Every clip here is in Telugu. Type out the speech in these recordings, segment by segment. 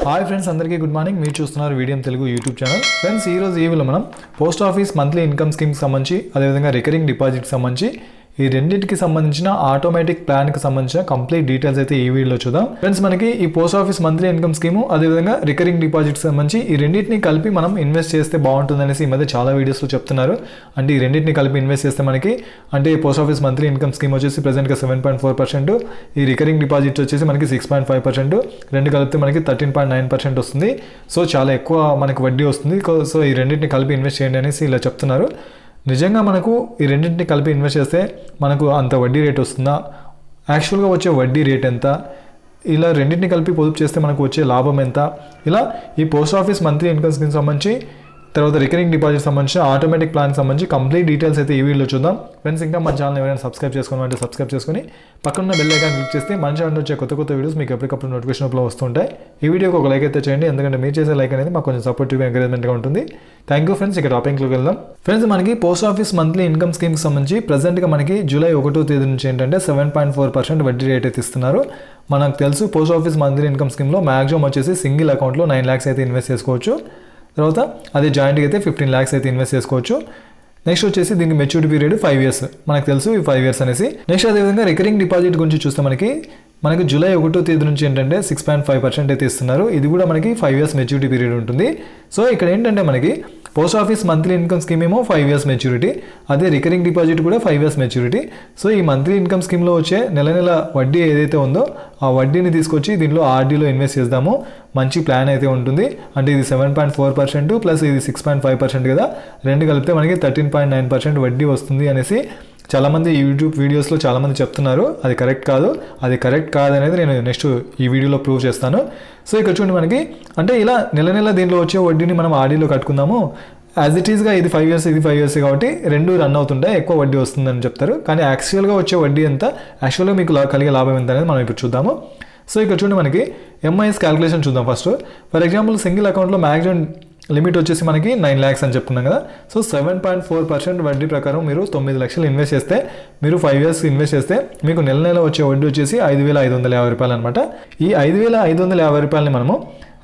హాయ్ ఫ్రెండ్స్, అందరికీ గుడ్ మార్నింగ్. మీరు చూస్తున్నారు Veediyam Telugu YouTube channel. Friends, ఈరోజు ఈ వీడియోలో మనం పోస్ట్ ఆఫీస్ మంత్లీ ఇన్కమ్ స్కీమ్కి సంబంధించి, అదేవిధంగా రికరింగ్ డిపాజిట్కి సంబంధించి ఈ రెండింటికి సంబంధించిన ఆటోమేటిక్ ప్లాన్కి సంబంధించిన కంప్లీట్ డీటెయిల్స్ అయితే ఈ వీడియోలో చూద్దాం. ఫ్రెండ్స్, మనకి ఈ post office monthly income scheme అదేవిధంగా రికరింగ్ డిపాజిట్కి సంబంధించి ఈ రెండింటిని కలిపి మనం ఇన్వెస్ట్ చేస్తే బాగుంటుంది అనేసి ఈ మధ్య చాలా వీడియోస్లో చెప్తున్నారు. అంటే ఈ రెండింటిని కలిపి ఇన్వెస్ట్ చేస్తే మనకి అంటే post office monthly income scheme వచ్చేసి ప్రెసెంట్గా 7.4%, ఈ రికరింగ్ డిపాజిట్ వచ్చేసి మనకి 6.5%, రెండు కలిపితే మనకి 13.9% వస్తుంది. సో చాలా ఎక్కువ మనకి వడ్డీ వస్తుంది. సో ఈ రెండింటిని కలిపి ఇన్వెస్ట్ చేయండి అనేసి ఇలా చెప్తున్నారు. నిజంగా మనకు ఈ రెండింటిని కలిపి ఇన్వెస్ట్ చేస్తే మనకు అంత వడ్డీ రేట్ వస్తుందా, యాక్చువల్గా వచ్చే వడ్డీ రేట్ ఎంత, ఇలా రెండింటిని కలిపి పొదుపు చేస్తే మనకు వచ్చే లాభం ఎంత, ఇలా ఈ post office monthly income scheme సంబంధించి తర్వాత రికరింగ్ డిపాజిట్ సంబంధించి ఆటోమేటిక్ ప్లాన్కి సంబంధించి కంప్లీట్ డీటెయిల్స్ అయితే ఈ వీడియోలో చూద్దాం. ఫ్రెండ్స్, ఇంకా మన ఛానల్ ఎవరైనా సబ్స్క్రైబ్ చేసుకోవాలంటే సబ్స్క్రైబ్ చేసుకొని పక్కన బెల్ ఐకాన్ క్లిక్ చేస్తే మన ఛానల్ వచ్చే కొత్త వీడియోస్ మీకు ఎప్పటికప్పుడు నోటిఫికేషన్ అప్లో వస్తుంటాయి. ఈ వీడియోకి ఒక లైక్ అయితే చేయండి, ఎందుకంటే మీరు చేసే లైక్ అనేది మాకు కొంచెం సపోర్టివ్గా ఎంకరేజ్మెంట్గా ఉంటుంది. Thank you friends. ఇక టాపిక్లోకి వెళ్దాం. ఫ్రెండ్స్, మనకి పోస్ట్ ఆఫీస్ మంత్లీ ఇన్కమ్ స్కీమ్కి సంబంధించి ప్రజెంట్గా మనకి జూలై 1వ తేదీ నుంచి ఏంటంటే 7.4% వడ్డీ రేట్ అయితే ఇస్తున్నారు. మనకు తెలుసు పోస్ట్ ఆఫీస్ మంత్లీ ఇన్కమ్ స్కీమ్లో మ్యాక్సిమం వచ్చేసి సింగిల్ అకౌంట్లో 9 lakhs అయితే ఇన్వెస్ట్ చేసుకోవచ్చు. తర్వాత అదే జాయింట్గా అయితే 15 lakhs అయితే ఇన్వెస్ట్ చేసుకోవచ్చు. నెక్స్ట్ వచ్చేసి దీనికి మెచ్యూరిటీ పీరియడ్ 5 years. మనకు తెలుసు ఈ 5 years అనేసి. నెక్స్ట్ అదేవిధంగా రికరింగ్ డిపాజిట్ గురించి చూస్తే మనకి జూలై 1వ తేదీ నుంచి ఏంటంటే 6.5% అయితే ఇస్తున్నారు. ఇది కూడా మనకి 5 years మెచ్యూరిటీ పీరియడ్ ఉంటుంది. సో ఇక్కడ ఏంటంటే మనకి post office monthly income scheme ఏమో 5 years మెచ్యూరిటీ, అదే రికరింగ్ డిపాజిట్ కూడా 5 years మెచ్యూరిటీ. సో ఈ మంత్లీ ఇన్కమ్ స్కీమ్లో వచ్చే నెల వడ్డీ ఏదైతే ఉందో ఆ వడ్డీని తీసుకొచ్చి దీనిలో ఆర్డీలో ఇన్వెస్ట్ చేద్దాము. మంచి ప్లాన్ అయితే ఉంటుంది. అంటే ఇది 7.4% ప్లస్ ఇది 6.5% కదా, రెండు కలిపితే మనకి 13.9% వడ్డీ వస్తుంది అనేసి చాలామంది యూట్యూబ్ వీడియోస్లో చాలామంది చెప్తున్నారు. అది కరెక్ట్ కాదనేది నేను నెక్స్ట్ ఈ వీడియోలో ప్రూవ్ చేస్తాను. సో ఇక్కడ చూడండి, మనకి అంటే ఇలా నెల దీంట్లో వచ్చే వడ్డీని మనం ఆర్డీలో కట్టుకుందాము. యాజ్ ఇట్ ఈస్గా ఇది 5 years, ఇది 5 years కాబట్టి రెండు రన్ అవుతుంటాయి, ఎక్కువ వడ్డీ వస్తుందని చెప్తారు. కానీ యాక్చువల్గా వచ్చే వడ్డీ ఎంత, యాక్చువల్గా మీకు కలిగే లాభం ఎంత అనేది మనం ఇప్పుడు చూద్దాము. సో ఇక్కడ చూడండి, మనకి ఎంఐఎస్ క్యాలిక్యులేషన్ చూద్దాం ఫస్ట్. ఫర్ ఎగ్జాంపుల్ సింగిల్ అకౌంట్లో మ్యాక్సిమం లిమిట్ వచ్చేసి మనకి 9 lakhs అని చెప్పుకున్నాం కదా. సో 7.4% వడ్డీ ప్రకారం మీరు 9 లక్షలు ఇన్వెస్ట్ చేస్తే, మీరు 5 years ఇన్వెస్ట్ చేస్తే మీకు నెల వచ్చే వడ్డీ వచ్చేసి 5,550 రూపాయలు అనమాట. ఈ 5,550 రూపాయలని మనము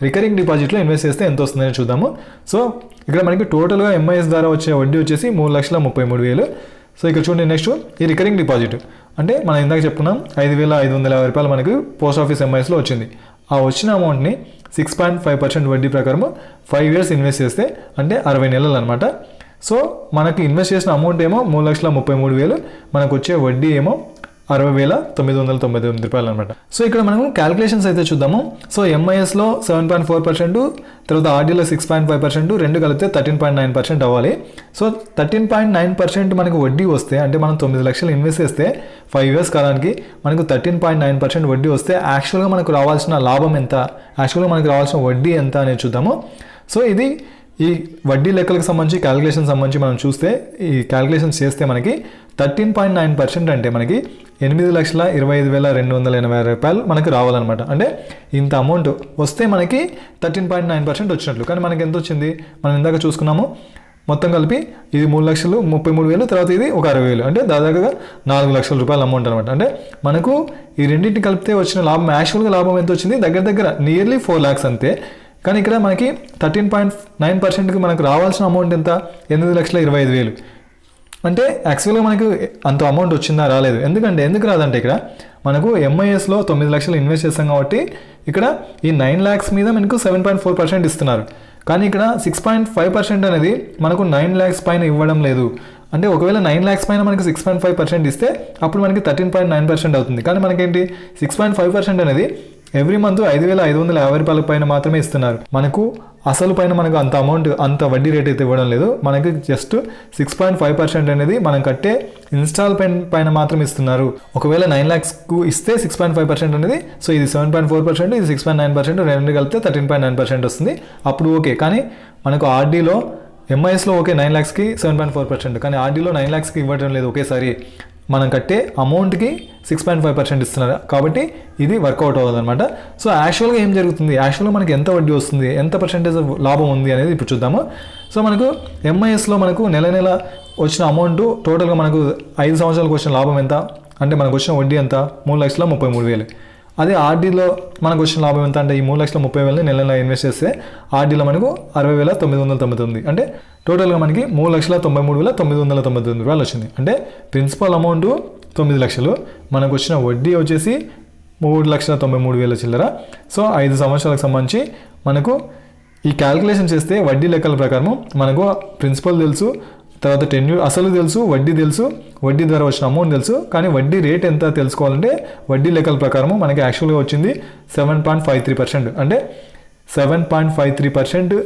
రికరింగ్ డిపాజిట్లో ఇన్వెస్ట్ చేస్తే ఎంత వస్తుందని చూద్దాము. సో ఇక్కడ మనకి టోటల్గా ఎంఐఎస్ ద్వారా వచ్చే వడ్డీ వచ్చేసి 3,33,000. సో ఇక్కడ చూడండి, నెక్స్ట్ ఈ రికరింగ్ డిపాజిట్ అంటే మనం ఇందాక చెప్పుకున్నాం 5,550 రూపాయలు మనకి పోస్ట్ ఆఫీస్ ఎంఐఎస్లో వచ్చింది. ఆ వచ్చిన అమౌంట్ని 6.5% వడ్డీ ప్రకారము 5 years ఇన్వెస్ట్ చేస్తే అంటే 60 నెలలు అనమాట. సో మనకి ఇన్వెస్ట్ చేసిన అమౌంట్ ఏమో 3,33,000, మనకు వచ్చే వడ్డీ ఏమో 60,999 రూపాయలు అనమాట. సో ఇక్కడ మనము క్యాలిక్యులేషన్స్ అయితే చూద్దాము. సో ఎంఐఎస్లో 7.4%, తర్వాత ఆర్డీలో 6.5%, రెండు కలిపితే 13.9% అవ్వాలి. సో 13.9% మనకు వడ్డీ వస్తే, అంటే మనం 9 లక్షలు ఇన్వెస్ట్ చేస్తే 5 years కాలానికి మనకు 13.9% వడ్డీ వస్తే యాక్చువల్గా మనకు రావాల్సిన లాభం ఎంత, యాక్చువల్గా మనకు రావాల్సిన వడ్డీ ఎంత అనేది చూద్దాము. సో ఇది ఈ వడ్డీ లెక్కలకు సంబంధించి క్యాలిక్యులేషన్ సంబంధించి మనం చూస్తే, ఈ క్యాలిక్యులేషన్స్ చేస్తే మనకి 13.9% అంటే మనకి 8,25,280 రూపాయలు మనకి రావాలన్నమాట. అంటే ఇంత అమౌంట్ వస్తే మనకి 13.9% వచ్చినట్లు. కానీ మనకి ఎంత వచ్చింది, మనం ఇందాక చూసుకున్నాము మొత్తం కలిపి ఇది 3,33,000, తర్వాత ఇది ఒక 60,000, అంటే దాదాపుగా 4 లక్షల రూపాయల అమౌంట్ అనమాట. అంటే మనకు ఈ రెండింటిని కలిపితే వచ్చిన లాభం, యాక్చువల్గా లాభం ఎంత వచ్చింది, దగ్గర నియర్లీ 4 lakhs అంతే. కానీ ఇక్కడ మనకి 13.9%కి మనకు రావాల్సిన అమౌంట్ ఎంత, 8,25,000. అంటే యాక్చువల్గా మనకు అంత అమౌంట్ వచ్చిందా, రాలేదు. ఎందుకు రాదంటే ఇక్కడ మనకు ఎంఐఎస్లో 9 లక్షలు ఇన్వెస్ట్ చేస్తాం కాబట్టి ఇక్కడ ఈ 9 lakhs మీద మనకు 7.4% ఇస్తున్నారు. కానీ ఇక్కడ 6.5% అనేది మనకు 9 lakhs పైన ఇవ్వడం లేదు. అంటే ఒకవేళ 9 lakhs పైన మనకి 6.5% ఇస్తే అప్పుడు మనకి 13.9% అవుతుంది. కానీ మనకేంటి 6.5% అనేది ఎవ్రీ మంత్ 5,550 రూపాయల పైన మాత్రమే ఇస్తున్నారు. మనకు అసలు పైన మనకు అంత అమౌంట్, అంత వడ్డీ రేట్ అయితే ఇవ్వడం లేదు. మనకి జస్ట్ 6.5% అనేది మనం కట్టే ఇన్స్టాల్మెంట్ పైన మాత్రం ఇస్తున్నారు. ఒకవేళ 9 lakhsకు ఇస్తే 6.5% అనేది, సో ఇది 7.4%, ఇది 6.9%, రెండు కలిపితే 13.9% వస్తుంది. అప్పుడు ఓకే. కానీ మనకు ఆర్డీలో ఎంఐఎస్లో ఓకే 9 lakhsకి 7.4%, కానీ ఆర్డీలో 9 lakhsకి ఇవ్వడం లేదు. ఒకేసారి మనం కట్టే అమౌంట్కి 6.5% ఇస్తున్నారు కాబట్టి ఇది వర్కౌట్ అవ్వదన్నమాట. సో యాక్చువల్గా ఏం జరుగుతుంది, యాక్చువల్గా మనకి ఎంత వడ్డీ వస్తుంది, ఎంత పర్సెంటేజ్ లాభం ఉంది అనేది ఇప్పుడు చూద్దాము. సో మనకు ఎంఐఎస్లో మనకు నెల వచ్చిన అమౌంట్ టోటల్గా మనకు 5 సంవత్సరాలకు వచ్చిన లాభం ఎంత అంటే మనకు వచ్చిన వడ్డీ ఎంత, 3,33,000. అదే ఆర్డీలో మనకు వచ్చిన లాభం ఎంత అంటే ఈ 3,30,000ని నెలలో ఇన్వెస్ట్ చేస్తే ఆర్డీలో మనకు 60,999 అంటే టోటల్గా మనకి 3,93,999 రూపాయలు వచ్చింది. అంటే ప్రిన్సిపల్ అమౌంట్ 9 లక్షలు, మనకు వచ్చిన వడ్డీ వచ్చేసి 3,93,000 చిల్లర. సో 5 సంవత్సరాలకు సంబంధించి మనకు ఈ క్యాల్కులేషన్ చేస్తే వడ్డీ లెక్కల ప్రకారం మనకు ప్రిన్సిపల్ తెలుసు, తర్వాత టెన్యూర్ అసలు తెలుసు, వడ్డీ తెలుసు, వడ్డీ ద్వారా వచ్చిన అమౌంట్ తెలుసు. కానీ వడ్డీ రేట్ ఎంత తెలుసుకోవాలంటే వడ్డీ లెక్కల ప్రకారం మనకి యాక్చువల్గా వచ్చింది 7.53%. అంటే 7.53%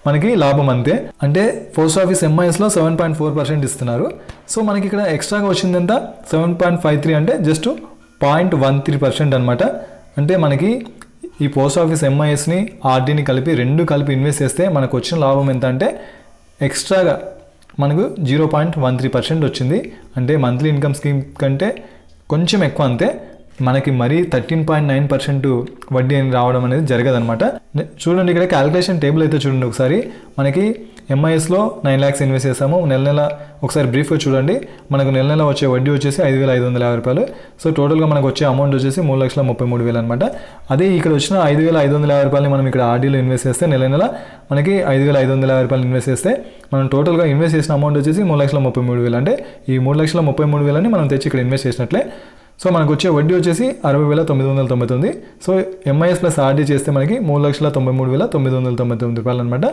మనకి లాభం అంతే. అంటే పోస్ట్ ఆఫీస్ ఎంఐఎస్లో 7.4% ఇస్తున్నారు. సో మనకి ఇక్కడ ఎక్స్ట్రాగా వచ్చింది ఎంత 7.53 అంటే జస్ట్ 0.13% అనమాట. అంటే మనకి ఈ పోస్ట్ ఆఫీస్ ఎంఐఎస్ని ఆర్డీని కలిపి రెండు కలిపి ఇన్వెస్ట్ చేస్తే మనకు వచ్చిన లాభం ఎంత అంటే ఎక్స్ట్రాగా మనకు 0.13% వచ్చింది. అంటే మంత్లీ ఇన్కమ్ స్కీమ్ కంటే కొంచెం ఎక్కువ అంతే. మనకి మరీ 13.9% వడ్డీ అని రావడం అనేది జరగదనమాట. చూడండి ఇక్కడ క్యాలిక్యులేషన్ టేబుల్ అయితే చూడండి ఒకసారి. మనకి ఎంఐఎస్లో 9 lakhs ఇన్వెస్ట్ చేసాము. నెల ఒకసారి బ్రీఫ్గా చూడండి. మనకు నెల వచ్చే వడ్డీ వచ్చేసి 5,550 రూపాయలు. సో టోటల్గా మనకు వచ్చే అమౌంట్ వచ్చేసి 3,33,000 అనమాట. అదే ఇక్కడ వచ్చిన 5,550 రూపాయలని మనం ఇక్కడ ఆర్డీలో ఇన్వెస్ట్ చేస్తే నెల మనకి 5,550 రూపాయలు ఇన్వెస్ట్ చేస్తే మనం టోటల్గా ఇన్వెస్ట్ చేసిన అమౌంట్ వచ్చేసి 3,33,000. అంటే ఈ 3,33,000ని మనం తెచ్చి ఇక్కడ ఇన్వెస్ట్ చేసినట్లే. సో మనకు వచ్చే వడ్డీ వచ్చేసి 60,999. సో ఎంఐఎస్ ప్లస్ ఆర్డీ చేస్తే మనకి 3,93,999 రూపాయలు అనమాట.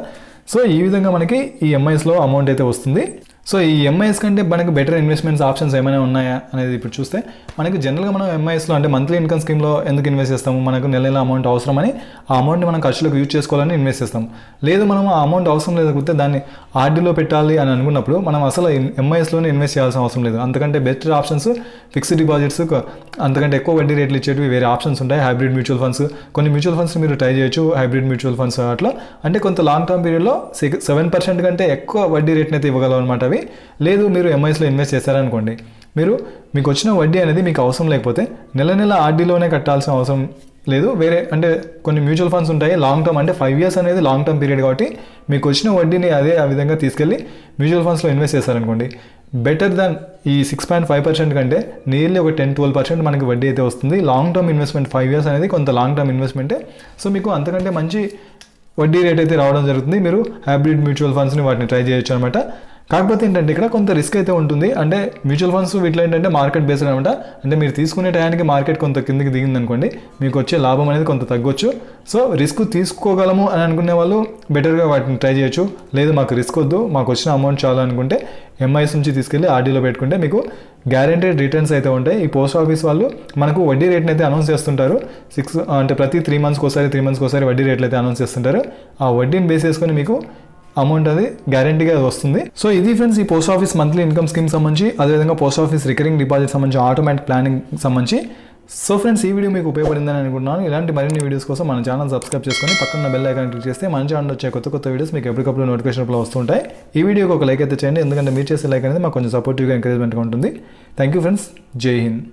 సో ఈ విధంగా మనకి ఈ ఎంఐఎస్లో అమౌంట్ అయితే వస్తుంది. సో ఈ ఎంఐఎస్ కంటే మనకు బెటర్ ఇన్వెస్ట్మెంట్స్ ఆప్షన్స్ ఏమైనా ఉన్నాయా అనేది ఇప్పుడు చూస్తే మనకి జనరల్గా మనం ఎంఐఎస్లో అంటే మంత్లీ ఇన్కమ్ స్కీమ్లో ఎందుకు ఇన్వెస్ట్ చేస్తాము, మనకు నెల అమౌంట్ అవసరమని ఆ అమౌంట్ని మనం ఖర్చులకు యూజ్ చేసుకోవాలని ఇన్వెస్ట్ చేస్తాం. లేదు మనం ఆ అమౌంట్ అవసరం లేకపోతే దాన్ని ఆర్డీలో పెట్టాలి అని అనుకున్నప్పుడు మనం అసలు ఎంఐఎస్లోనే ఇన్వెస్ట్ చేయాల్సిన అవసరం లేదు. అంతకంటే బెటర్ ఆప్షన్స్ ఫిక్స్డ్ డిపాజిట్స్, అంతకంటే ఎక్కువ వడ్డీ రేట్లు ఇచ్చేటివి వేరే ఆప్షన్స్ ఉంటాయి. హైబ్రిడ్ మ్యూచువల్ ఫండ్స్, కొన్ని మ్యూచువల్ ఫండ్స్ మీరు ట్రై చేయొచ్చు. హైబ్రిడ్ మ్యూచువల్ ఫండ్స్ అట్లా అంటే కొంత లాంగ్ టర్మ్ పీరియడ్లో 7% కంటే ఎక్కువ వడ్డీ రేట్ని అయితే ఇవ్వగలవు అనమాట అవి. లేదు మీరు ఎంఐఎస్లో ఇన్వెస్ట్ చేశారనుకోండి, మీకు వచ్చిన వడ్డీ అనేది మీకు అవసరం లేకపోతే నెల ఆర్డీలోనే కట్టాల్సిన అవసరం లేదు. వేరే అంటే కొన్ని మ్యూచువల్ ఫండ్స్ ఉంటాయి లాంగ్ టర్మ్, అంటే 5 years అనేది లాంగ్ టర్మ్ పీరియడ్ కాబట్టి మీకు వచ్చిన వడ్డీని అదే ఆ విధంగా తీసుకెళ్ళి మ్యూచువల్ ఫండ్స్లో ఇన్వెస్ట్ చేశారనుకోండి, బెటర్ దాన్ ఈ 6.5% కంటే నియర్లీ ఒక 10-12% మనకి వడ్డీ అయితే వస్తుంది. లాంగ్ టర్మ్ ఇన్వెస్ట్మెంట్ 5 years అనేది కొంత లాంగ్ టర్మ్ ఇన్వెస్ట్మెంటే. సో మీకు అంతకంటే మంచి వడ్డీ రేట్ అయితే రావడం జరుగుతుంది. మీరు హైబ్రిడ్ మ్యూచువల్ ఫండ్స్ని వాటిని ట్రై చేయొచ్చు అనమాట. కాకపోతే ఏంటంటే ఇక్కడ కొంత రిస్క్ అయితే ఉంటుంది. అంటే మ్యూచువల్ ఫండ్స్ వీటిలో ఏంటంటే మార్కెట్ బేస్డ్ అనమాట. అంటే మీరు తీసుకునే టయానికి మార్కెట్ కొంత కిందకి దిగిందనుకోండి, మీకు వచ్చే లాభం అనేది కొంత తగ్గొచ్చు. సో రిస్క్ తీసుకోగలము అని అనుకునే వాళ్ళు బెటర్గా వాటిని ట్రై చేయొచ్చు. లేదు మాకు రిస్క్ వద్దు, మాకు వచ్చిన అమౌంట్ చాలు అనుకుంటే ఎంఐఎస్ నుంచి తీసుకెళ్ళి ఆర్డీలో పెట్టుకుంటే మీకు గ్యారెంటెడ్ రిటర్న్స్ అయితే ఉంటాయి. ఈ పోస్ట్ ఆఫీస్ వాళ్ళు మనకు వడ్డీ రేట్ని అయితే అనౌన్స్ చేస్తుంటారు. అంటే ప్రతి 3 monthsకి ఒకసారి వడ్డీ రేట్లు అయితే అనౌన్స్ చేస్తుంటారు. ఆ వడ్డీని బేస్ చేసుకొని మీకు అమౌంట్ అది గ్యారంటీగా వస్తుంది. సో ఇది ఫ్రెండ్స్ ఈ post office monthly income scheme సంబంధించి, అదేవిధంగా పోస్ట్ ఆఫీస్ రికరింగ్ డిపాజిట్ సంబంధించి, ఆటోమేటిక్ ప్లానింగ్ సంబంధించి. సో ఫ్రెండ్స్ ఈ వీడియో మీకు ఉపయోగపడిందని అనుకుంటున్నాను. ఇలాంటి మరిన్ని వీడియోస్ కోసం మన ఛానల్ సబ్స్క్రైబ్ చేసుకొని పక్కన బెల్ ఐకాన్ క్లిక్ చేస్తే మన ఛానల్ వచ్చే కొత్త వీడియోస్ మీకు ఎప్పటికప్పుడు నోటిఫికేషన్ వస్తుంటాయి. ఈ వీడియోకి ఒక లైక్ అయితే చేయండి, ఎందుకంటే మీరు చేసే లైక్ అనేది మాకు కొంచెం సపోర్టివ్గా ఎంకరేజ్మెంట్గా ఉంటుంది. Thank you friends. జై హింద్.